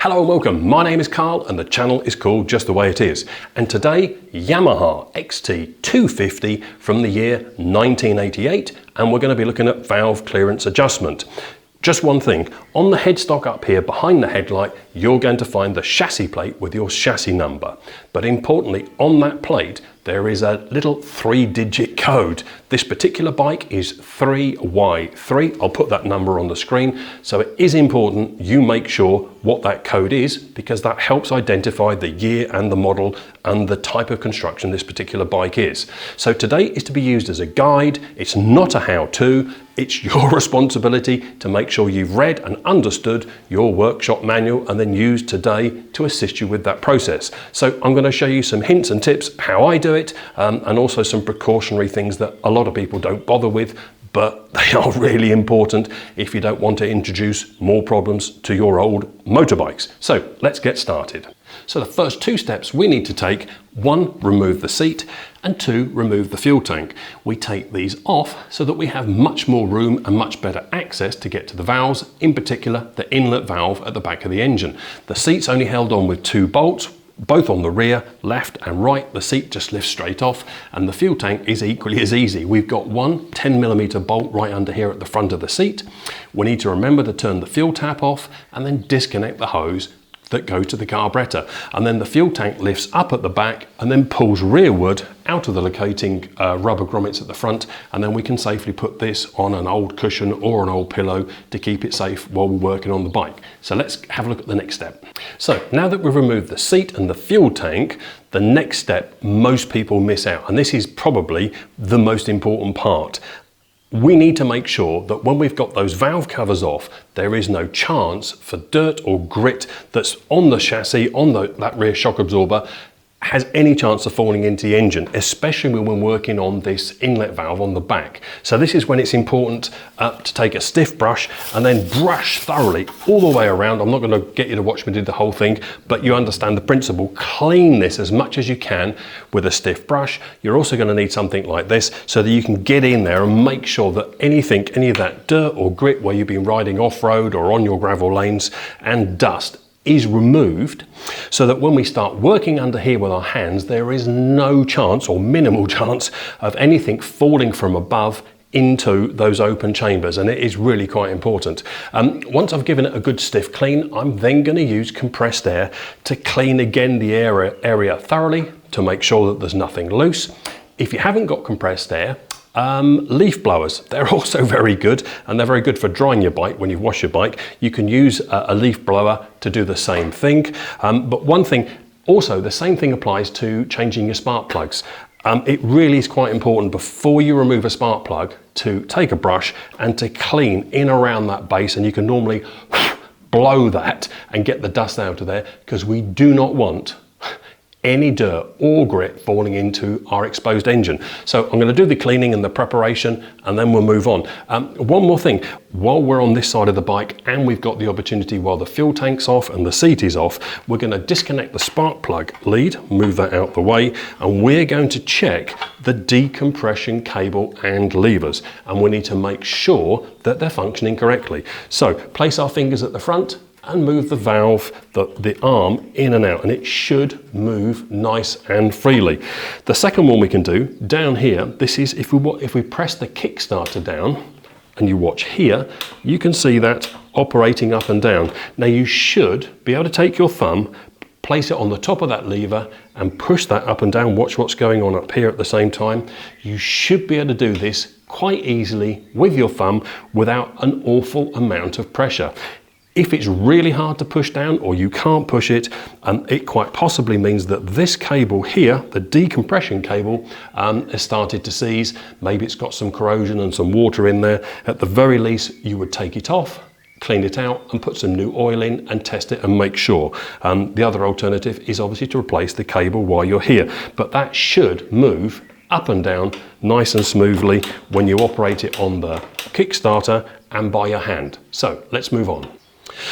Hello and welcome, my name is Carl and the channel is called Just The Way It Is. And today, Yamaha XT250 from the year 1988, and we're going to be looking at valve clearance adjustment. Just one thing, on the headstock up here behind the headlight, you're going to find the chassis plate with your chassis number. But importantly, on that plate, there is a little 3-digit code. This particular bike is 3Y3. I'll put that number on the screen. So it is important you make sure what that code is, because that helps identify the year and the model and the type of construction this particular bike is. So today is to be used as a guide. It's not a how-to. It's your responsibility to make sure you've read and understood your workshop manual and then use today to assist you with that process. So I'm going to show you some hints and tips how I do it, and also some precautionary things that a lot of people don't bother with, but they are really important if you don't want to introduce more problems to your old motorbikes. So let's get started. So the first two steps we need to take: one, remove the seat, and two, remove the fuel tank. We take these off so that we have much more room and much better access to get to the valves, in particular the inlet valve at the back of the engine. The seat's only held on with 2 bolts, both on the rear, left and right. The seat just lifts straight off, and the fuel tank is equally as easy. We've got one 10mm bolt right under here at the front of the seat. We need to remember to turn the fuel tap off and then disconnect the hose that go to the carburetor, and then the fuel tank lifts up at the back and then pulls rearward out of the locating rubber grommets at the front, and then we can safely put this on an old cushion or an old pillow to keep it safe while we're working on the bike. So let's have a look at the next step. So now that we've removed the seat and the fuel tank, the next step most people miss out, and this is probably the most important part. We need to make sure that when we've got those valve covers off, there is no chance for dirt or grit that's on the chassis, on that rear shock absorber, has any chance of falling into the engine, especially when working on this inlet valve on the back. So this is when it's important to take a stiff brush and then brush thoroughly all the way around. I'm not going to get you to watch me do the whole thing, but you understand the principle. Clean this as much as you can with a stiff brush. You're also going to need something like this so that you can get in there and make sure that any of that dirt or grit where you've been riding off-road or on your gravel lanes and dust is removed, so that when we start working under here with our hands, there is no chance or minimal chance of anything falling from above into those open chambers, and it is really quite important. Once I've given it a good stiff clean, I'm then going to use compressed air to clean again the area thoroughly to make sure that there's nothing loose. If you haven't got compressed air, leaf blowers, they're also very good, and they're very good for drying your bike when you wash your bike. You can use a leaf blower to do the same thing. But one thing, also the same thing applies to changing your spark plugs. It really is quite important before you remove a spark plug to take a brush and to clean in around that base, and you can normally blow that and get the dust out of there, because we do not want any dirt or grit falling into our exposed engine. So I'm going to do the cleaning and the preparation, and then we'll move on. One more thing, while we're on this side of the bike and we've got the opportunity while the fuel tank's off and the seat is off, we're going to disconnect the spark plug lead, move that out the way, and we're going to check the decompression cable and levers, and we need to make sure that they're functioning correctly. So place our fingers at the front and move the valve, the arm in and out, and it should move nice and freely. The second one we can do down here, this is if we press the Kickstarter down, and you watch here, you can see that operating up and down. Now you should be able to take your thumb, place it on the top of that lever and push that up and down. Watch what's going on up here at the same time. You should be able to do this quite easily with your thumb without an awful amount of pressure. If it's really hard to push down or you can't push it, it quite possibly means that this cable here, the decompression cable, has started to seize. Maybe it's got some corrosion and some water in there. At the very least, you would take it off, clean it out and put some new oil in and test it and make sure. The other alternative is obviously to replace the cable while you're here, but that should move up and down nice and smoothly when you operate it on the Kickstarter and by your hand. So let's move on.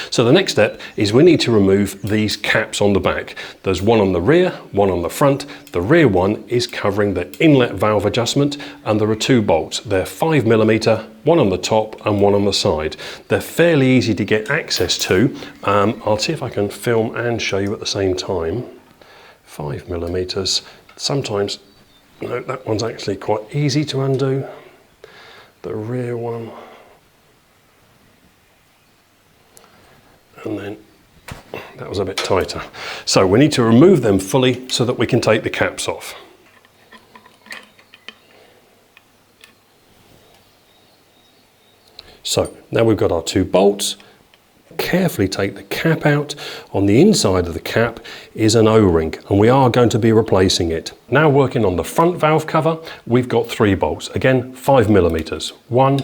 So the next step is we need to remove these caps on the back. There's one on the rear, one on the front. The rear one is covering the inlet valve adjustment, and there are two bolts. They're 5mm, one on the top and one on the side. They're fairly easy to get access to. I'll see if I can film and show you at the same time. 5mm. Sometimes, no, that one's actually quite easy to undo. The rear one. And then that was a bit tighter. So we need to remove them fully so that we can take the caps off. So now we've got our two bolts. Carefully take the cap out. On the inside of the cap is an O-ring, and we are going to be replacing it. Now working on the front valve cover, we've got 3 bolts. Again, 5mm. 1,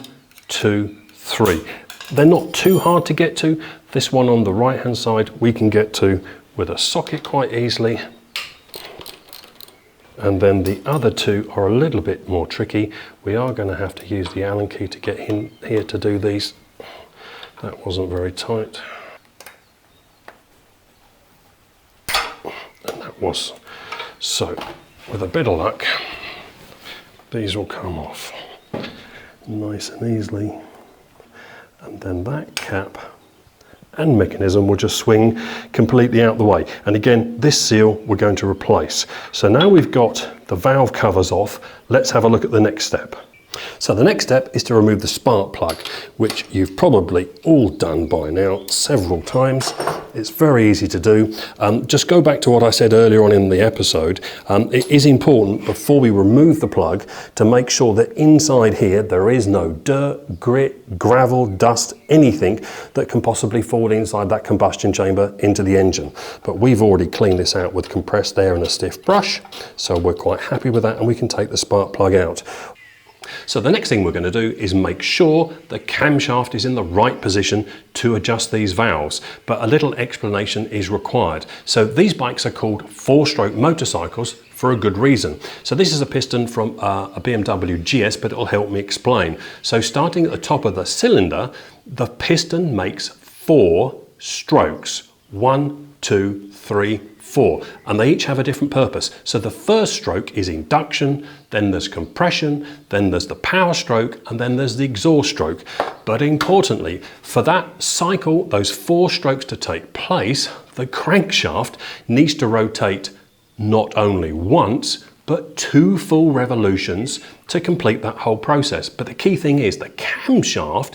2, 3. They're not too hard to get to. This one on the right hand side we can get to with a socket quite easily. And then the other 2 are a little bit more tricky. We are going to have to use the Allen key to get in here to do these. That wasn't very tight. And that was. So with a bit of luck, these will come off nice and easily. And then that cap and mechanism will just swing completely out the way. And again, this seal we're going to replace. So now we've got the valve covers off, let's have a look at the next step. So the next step is to remove the spark plug, which you've probably all done by now several times. It's very easy to do. Just go back to what I said earlier on in the episode. It is important before we remove the plug to make sure that inside here there is no dirt, grit, gravel, dust, anything that can possibly fall inside that combustion chamber into the engine. But we've already cleaned this out with compressed air and a stiff brush, so we're quite happy with that, and we can take the spark plug out. So the next thing we're going to do is make sure the camshaft is in the right position to adjust these valves, but a little explanation is required. So these bikes are called 4-stroke motorcycles for a good reason. So this is a piston from a BMW GS, but it'll help me explain. So starting at the top of the cylinder, the piston makes 4 strokes. 1, 2, 3, 4, and they each have a different purpose. So the first stroke is induction, then there's compression, then there's the power stroke, and then there's the exhaust stroke. But importantly, for that cycle, those 4 strokes to take place, the crankshaft needs to rotate not only once, but 2 full revolutions to complete that whole process. But the key thing is the camshaft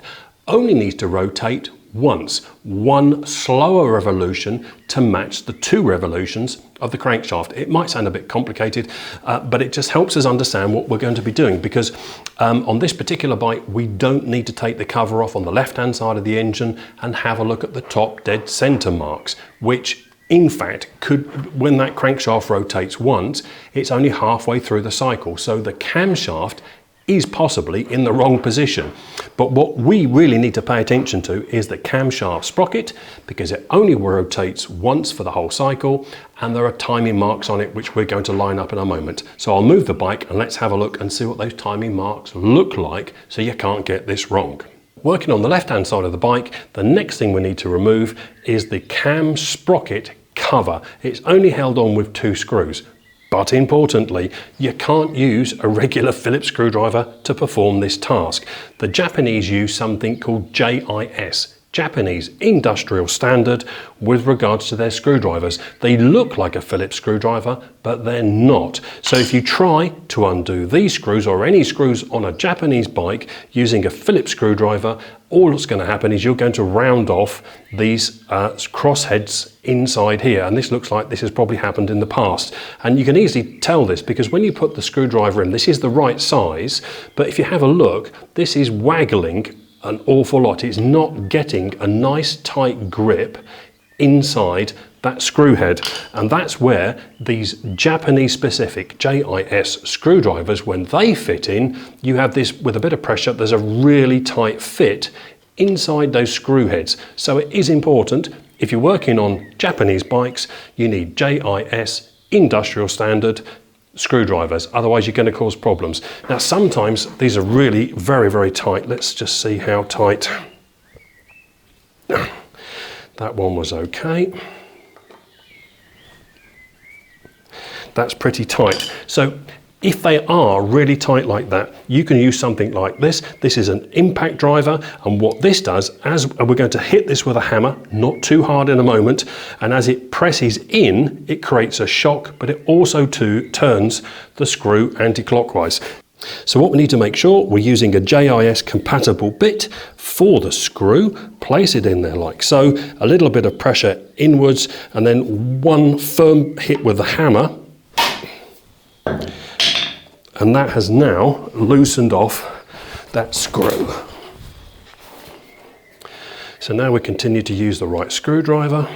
only needs to rotate once, 1 slower revolution to match the 2 revolutions of the crankshaft. It might sound a bit complicated, but it just helps us understand what we're going to be doing, because on this particular bike we don't need to take the cover off on the left hand side of the engine and have a look at the top dead center marks, which in fact could, when that crankshaft rotates once, it's only halfway through the cycle, so the camshaft is possibly in the wrong position. But what we really need to pay attention to is the camshaft sprocket, because it only rotates once for the whole cycle, and there are timing marks on it which we're going to line up in a moment. So I'll move the bike and let's have a look and see what those timing marks look like so you can't get this wrong. Working on the left hand side of the bike, the next thing we need to remove is the cam sprocket cover. It's only held on with 2 screws. But importantly, you can't use a regular Phillips screwdriver to perform this task. The Japanese use something called JIS, Japanese Industrial Standard, with regards to their screwdrivers. They look like a Phillips screwdriver, but they're not. So if you try to undo these screws or any screws on a Japanese bike using a Phillips screwdriver, all that's going to happen is you're going to round off these crossheads inside here, and this looks like this has probably happened in the past. And you can easily tell this because when you put the screwdriver in, this is the right size, but if you have a look, this is waggling an awful lot. It's not getting a nice tight grip inside that screw head, and that's where these Japanese specific JIS screwdrivers, when they fit in, you have this with a bit of pressure, there's a really tight fit inside those screw heads. So it is important, if you're working on Japanese bikes, you need JIS Industrial Standard screwdrivers, otherwise you're going to cause problems. Now sometimes these are really very, very tight. Let's just see how tight. That one was okay. That's pretty tight. So if they are really tight like that, you can use something like this. This is an impact driver, and what this does, as we're going to hit this with a hammer, not too hard in a moment, and as it presses in, it creates a shock, but it also turns the screw anti-clockwise. So what we need to make sure, we're using a JIS compatible bit for the screw. Place it in there like so, a little bit of pressure inwards, and then one firm hit with the hammer, and that has now loosened off that screw. So now we continue to use the right screwdriver,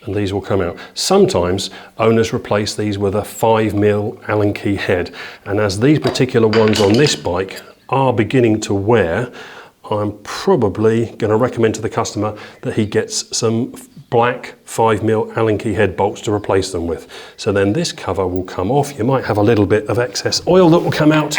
and these will come out. Sometimes owners replace these with a 5mm Allen key head, and as these particular ones on this bike are beginning to wear, I'm probably going to recommend to the customer that he gets some black 5mm Allen key head bolts to replace them with. So then this cover will come off. You might have a little bit of excess oil that will come out,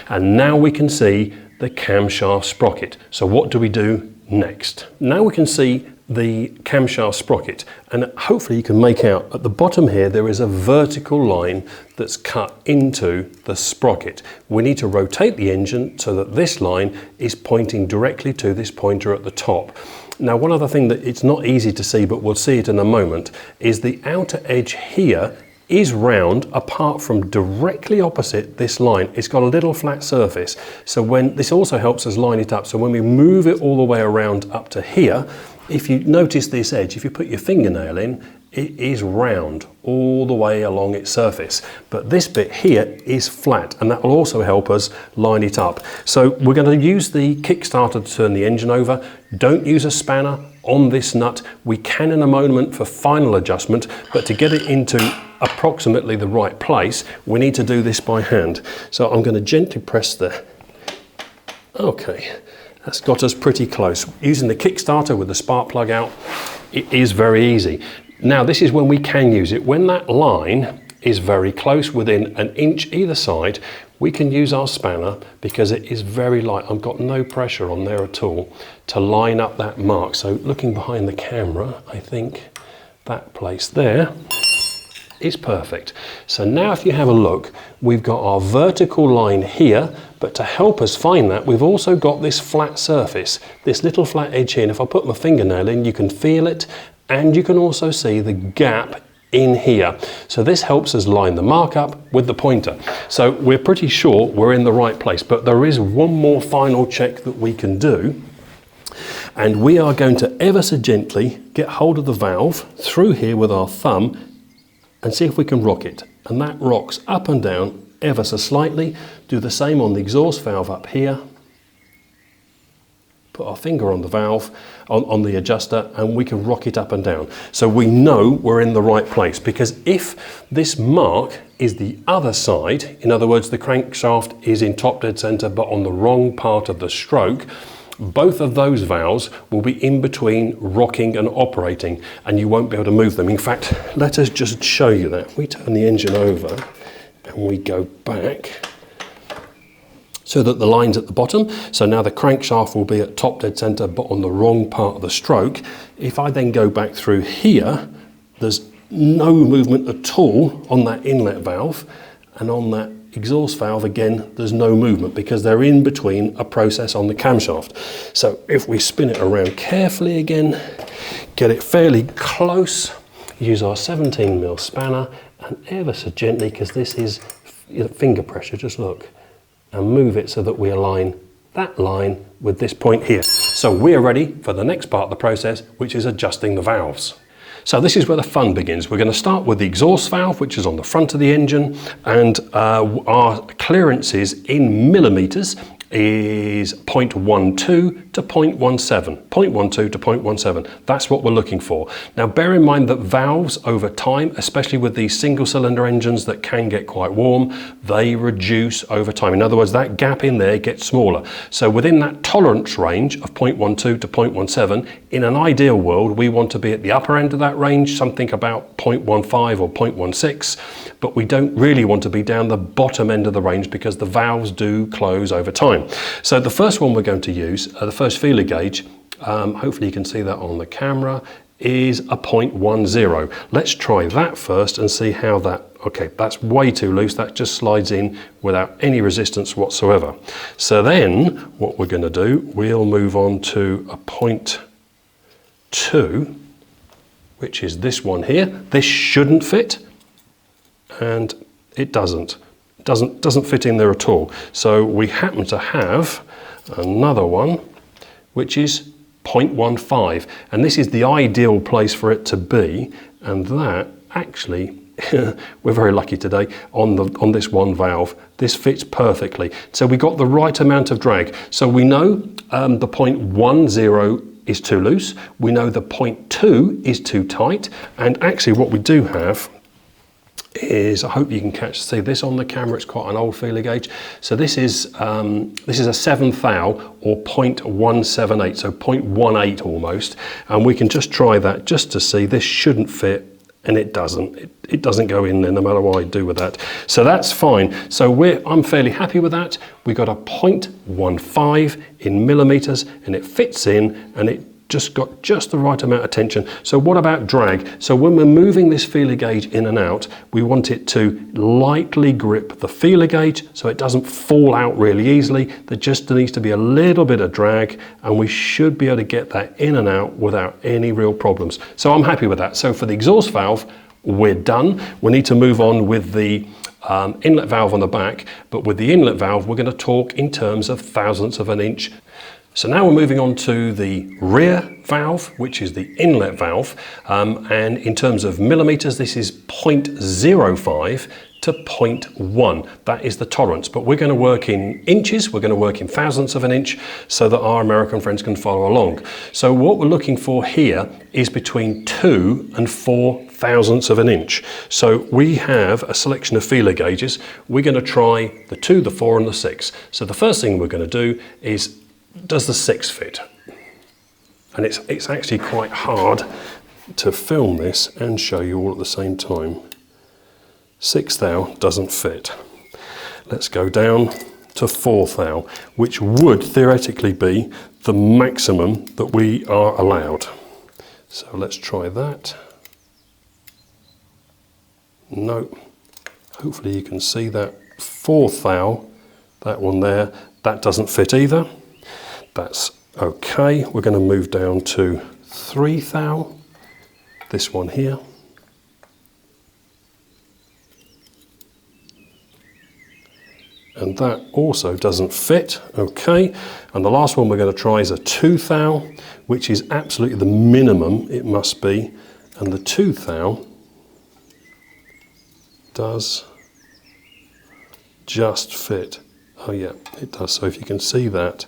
and now we can see the camshaft sprocket. So what do we do next? Now we can see the camshaft sprocket, and hopefully you can make out at the bottom here there is a vertical line that's cut into the sprocket. We need to rotate the engine so that this line is pointing directly to this pointer at the top. Now, one other thing that it's not easy to see, but we'll see it in a moment, is the outer edge here is round apart from directly opposite this line. It's got a little flat surface. So when this also helps us line it up. So when we move it all the way around up to here, if you notice this edge, if you put your fingernail in, it is round all the way along its surface. But this bit here is flat, and that will also help us line it up. So we're going to use the Kickstarter to turn the engine over. Don't use a spanner on this nut. We can in a moment for final adjustment, but to get it into approximately the right place, we need to do this by hand. So I'm going to gently press the... Okay. That's got us pretty close. Using the Kickstarter with the spark plug out, it is very easy. Now this is when we can use it. When that line is very close, within an inch either side, we can use our spanner because it is very light. I've got no pressure on there at all to line up that mark. So looking behind the camera, I think that place there is perfect. So now if you have a look, we've got our vertical line here, but to help us find that, we've also got this flat surface, this little flat edge here. And if I put my fingernail in, you can feel it, and you can also see the gap in here. So this helps us line the mark up with the pointer. So we're pretty sure we're in the right place, but there is one more final check that we can do. And we are going to ever so gently get hold of the valve through here with our thumb and see if we can rock it. And that rocks up and down ever so slightly. Do the same on the exhaust valve up here. Put our finger on the valve, on the adjuster, and we can rock it up and down. So we know we're in the right place, because if this mark is the other side, in other words, the crankshaft is in top dead center but on the wrong part of the stroke, both of those valves will be in between rocking and operating, and you won't be able to move them. In fact, let us just show you that. We turn the engine over and we go back so that the line's at the bottom. So now the crankshaft will be at top dead center but on the wrong part of the stroke. If I then go back through here, there's no movement at all on that inlet valve, and on that exhaust valve again there's no movement because they're in between a process on the camshaft. So if we spin it around carefully again, get it fairly close, use our 17mm spanner, and ever so gently, because this is finger pressure, just look, and move it so that we align that line with this point here. So we're ready for the next part of the process, which is adjusting the valves. So this is where the fun begins. We're going to start with the exhaust valve, which is on the front of the engine, and our clearances in millimeters is 0.12 to 0.17. 0.12 to 0.17. That's what we're looking for. Now bear in mind that valves over time, especially with these single cylinder engines that can get quite warm, they reduce over time. In other words, that gap in there gets smaller. So within that tolerance range of 0.12 to 0.17, in an ideal world, we want to be at the upper end of that range, something about 0.15 or 0.16, but we don't really want to be down the bottom end of the range because the valves do close over time. fine. So the first one we're going to use, the first feeler gauge, hopefully you can see that on the camera, is a 0.10. Let's try that first and see how that, okay, that's way too loose. That just slides in without any resistance whatsoever. So then what we're going to do, we'll move on to a 0.2, which is this one here. This shouldn't fit, and it doesn't fit in there at all. So we happen to have another one, which is 0.15, and this is the ideal place for it to be, and that actually we're very lucky today on this one valve. This fits perfectly, so we got the right amount of drag. So we know the 0.10 is too loose, we know the 0.2 is too tight, and actually what we do have is, I hope you can see this on the camera, it's quite an old feeler gauge. So this is a 7 thou or 0.178, so 0.18 almost, and we can just try that just to see. This shouldn't fit, and it doesn't. It doesn't go in there no matter what I do with that. So that's fine. So I'm fairly happy with that. We got a 0.15 in millimeters, and it fits in, and it just got just the right amount of tension. So what about drag? So when we're moving this feeler gauge in and out, we want it to lightly grip the feeler gauge so it doesn't fall out really easily. There just needs to be a little bit of drag, and we should be able to get that in and out without any real problems. So I'm happy with that. So for the exhaust valve, we're done. We need to move on with the inlet valve on the back, but with the inlet valve, we're going to talk in terms of thousandths of an inch. So now we're moving on to the rear valve, which is the inlet valve, and in terms of millimeters, this is 0.05 to 0.1. That is the tolerance, but we're going to work in inches, we're going to work in thousandths of an inch so that our American friends can follow along. So what we're looking for here is between 2 and 4 thousandths of an inch. So we have a selection of feeler gauges. We're going to try the 2, the 4 and the 6. So the first thing we're going to do is, does the 6 fit? And it's actually quite hard to film this and show you all at the same time. 6 thou doesn't fit. Let's go down to 4 thou, which would theoretically be the maximum that we are allowed. So let's try that. No, hopefully you can see that 4 thou, that one there, that doesn't fit either. That's okay. We're going to move down to 3 thou, this one here. And that also doesn't fit, okay. And the last one we're going to try is a 2 thou, which is absolutely the minimum it must be. And the 2 thou does just fit. Oh yeah, it does. So if you can see that,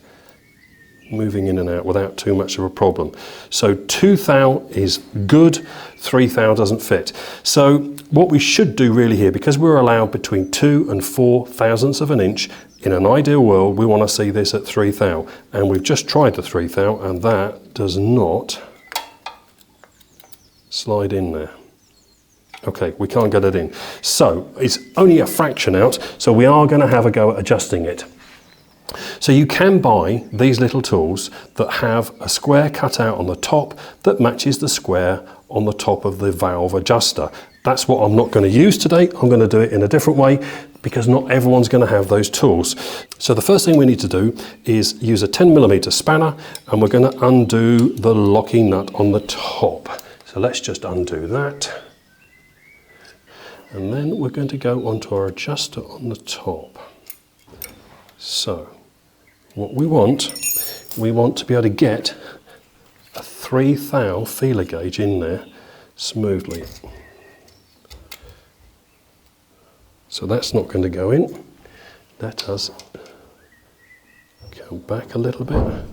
moving in and out without too much of a problem. So 2 thou is good, 3 thou doesn't fit. So what we should do really here, because we're allowed between 2 and 4 thousandths of an inch, in an ideal world we want to see this at 3 thou. And we've just tried the 3 thou, and that does not slide in there. Okay, we can't get it in. So it's only a fraction out, so we are going to have a go at adjusting it. So you can buy these little tools that have a square cut out on the top that matches the square on the top of the valve adjuster. That's what I'm not going to use today. I'm going to do it in a different way because not everyone's going to have those tools. So the first thing we need to do is use a 10mm spanner, and we're going to undo the locking nut on the top. So let's just undo that. And then we're going to go onto our adjuster on the top. So what we want to be able to get a 3 thou feeler gauge in there smoothly. So that's not going to go in. Let us go back a little bit.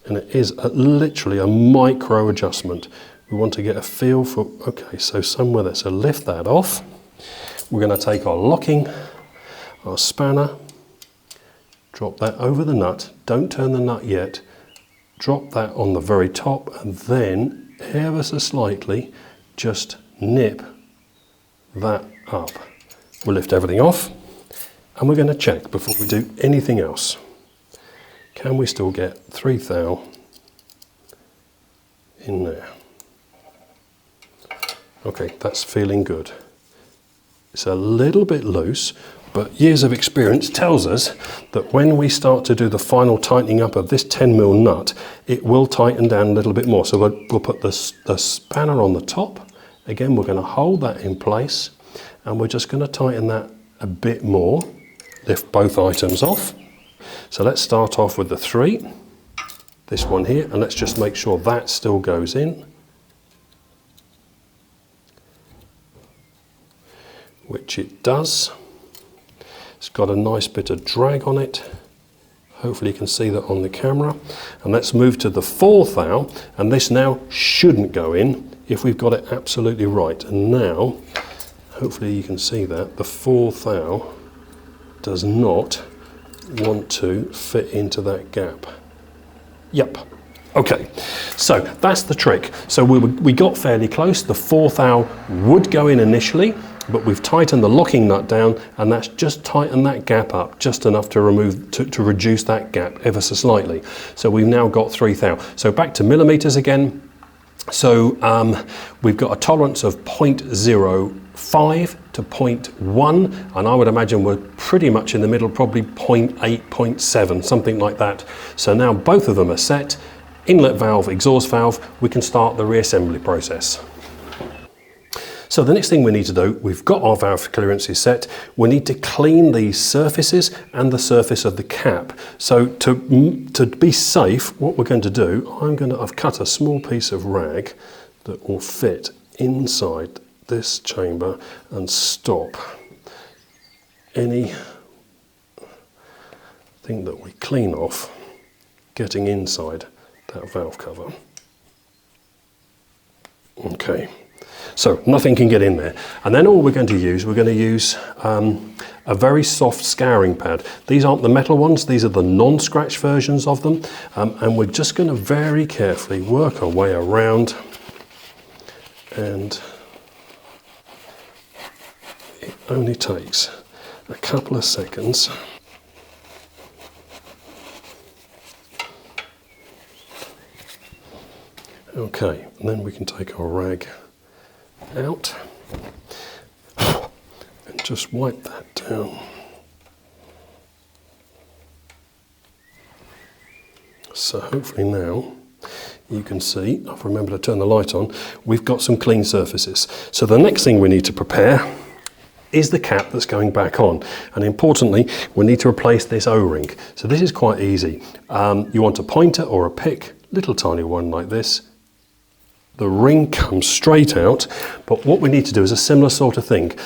And it is literally a micro adjustment. We want to get a feel for, okay, so somewhere there. So lift that off. We're going to take our locking, our spanner, drop that over the nut. Don't turn the nut yet. Drop that on the very top, and then ever so slightly just nip that up. We'll lift everything off, and we're going to check before we do anything else. Can we still get 3 thou in there? Okay, that's feeling good. It's a little bit loose, but years of experience tells us that when we start to do the final tightening up of this 10mm nut, it will tighten down a little bit more. So we'll put the spanner on the top. Again, we're going to hold that in place, and we're just going to tighten that a bit more. Lift both items off. So let's start off with the 3, this one here, and let's just make sure that still goes in. Which it does. It's got a nice bit of drag on it. Hopefully you can see that on the camera. And let's move to the 4 thou, and this now shouldn't go in if we've got it absolutely right. And now, hopefully you can see that, the 4 thou does not want to fit into that gap. Yep. Okay, so that's the trick. So we got fairly close. The 4 thou would go in initially, but we've tightened the locking nut down, and that's just tightened that gap up just enough to reduce that gap ever so slightly. So we've now got 3 thou. So back to millimeters again. So we've got a tolerance of 0.05 to 0.1, and I would imagine we're pretty much in the middle, probably 0.8, 0.7, something like that. So now both of them are set. Inlet valve, exhaust valve, we can start the reassembly process. So the next thing we need to do, we've got our valve clearances set, we need to clean these surfaces and the surface of the cap. So to be safe, what we're going to do, I've cut a small piece of rag that will fit inside this chamber and stop anything that we clean off getting inside that valve cover. Okay. So nothing can get in there. And then all we're going to use a very soft scouring pad. These aren't the metal ones, these are the non-scratch versions of them. And we're just going to very carefully work our way around, and it only takes a couple of seconds. Okay, and then we can take our rag out and just wipe that down. So hopefully now you can see, I've remembered to turn the light on, we've got some clean surfaces. So the next thing we need to prepare is the cap that's going back on, and importantly we need to replace this O-ring. So this is quite easy. You want a pointer or a pick, little tiny one like this. The ring comes straight out, but what we need to do is a similar sort of thing.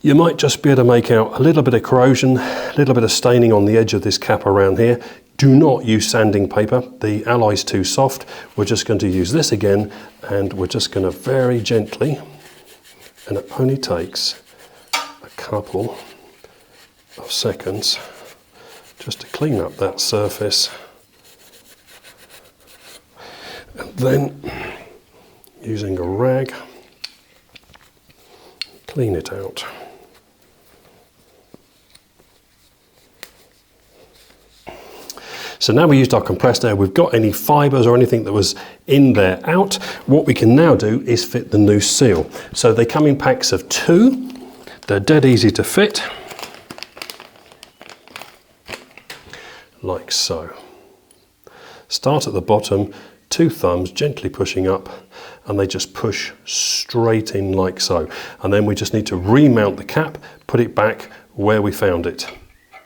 You might just be able to make out a little bit of corrosion, a little bit of staining on the edge of this cap around here. Do not use sanding paper, the alloy's too soft. We're just going to use this again, and we're just going to very gently, and it only takes a couple of seconds just to clean up that surface. And then using a rag, clean it out. So now we used our compressed air, we've got any fibres or anything that was in there out. What we can now do is fit the new seal. So they come in packs of 2, they're dead easy to fit, like so. Start at the bottom, 2 thumbs gently pushing up, and they just push straight in like so. And then we just need to remount the cap, put it back where we found it.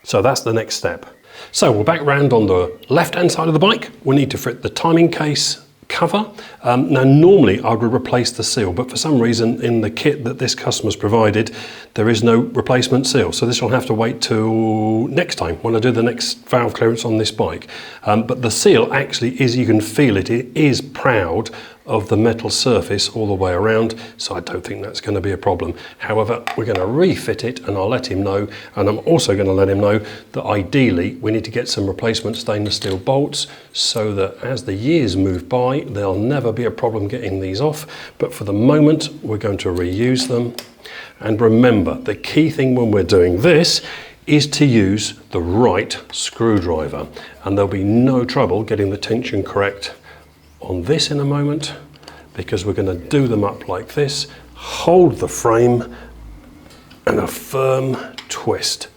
So that's the next step. So we're back round on the left-hand side of the bike. We need to fit the timing case cover. Now normally I would replace the seal, but for some reason in the kit that this customer's provided, there is no replacement seal. So this will have to wait till next time when I do the next valve clearance on this bike. But the seal actually is, you can feel it, it is proud of the metal surface all the way around, so I don't think that's going to be a problem. However, we're going to refit it, and I'll let him know, and I'm also going to let him know that ideally we need to get some replacement stainless steel bolts so that as the years move by there'll never be a problem getting these off, but for the moment we're going to reuse them. And remember, the key thing when we're doing this is to use the right screwdriver, and there'll be no trouble getting the tension correct on this in a moment, because we're going to do them up like this, hold the frame and a firm twist.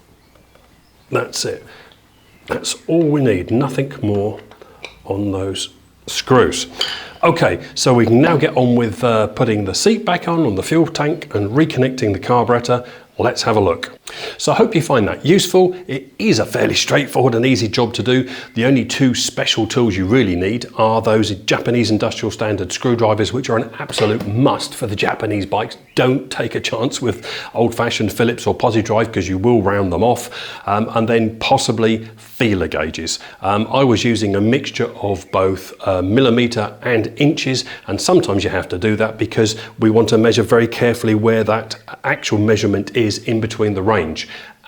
That's it. That's all we need, nothing more on those screws. Okay, so we can now get on with putting the seat back on the fuel tank and reconnecting the carburetor. Let's have a look. So I hope you find that useful. It is a fairly straightforward and easy job to do. The only two special tools you really need are those Japanese industrial standard screwdrivers, which are an absolute must for the Japanese bikes. Don't take a chance with old-fashioned Phillips or posi drive, because you will round them off. And then possibly feeler gauges. I was using a mixture of both millimeter and inches, and sometimes you have to do that because we want to measure very carefully where that actual measurement is in between the range.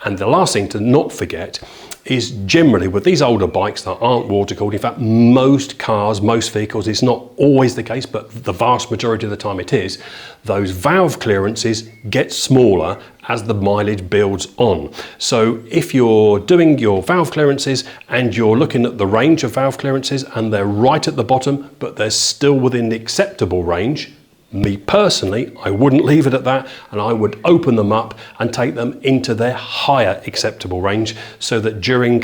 And the last thing to not forget is, generally with these older bikes that aren't water cooled, in fact most cars, most vehicles, it's not always the case, but the vast majority of the time it is, those valve clearances get smaller as the mileage builds on. So if you're doing your valve clearances and you're looking at the range of valve clearances and they're right at the bottom but they're still within the acceptable range, me personally, I wouldn't leave it at that, and I would open them up and take them into their higher acceptable range, so that during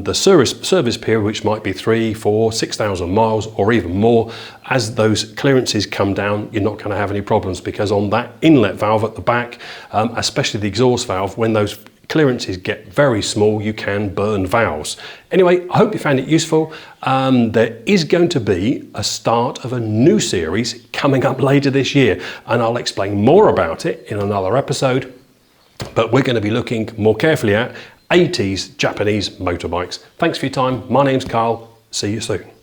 the service period, which might be 3, 4, 6,000 miles or even more, as those clearances come down, you're not going to have any problems, because on that inlet valve at the back, especially the exhaust valve, when those clearances get very small, you can burn valves. Anyway, I hope you found it useful. There is going to be a start of a new series coming up later this year, and I'll explain more about it in another episode, but we're going to be looking more carefully at 80s Japanese motorbikes. Thanks for your time. My name's Carl. See you soon.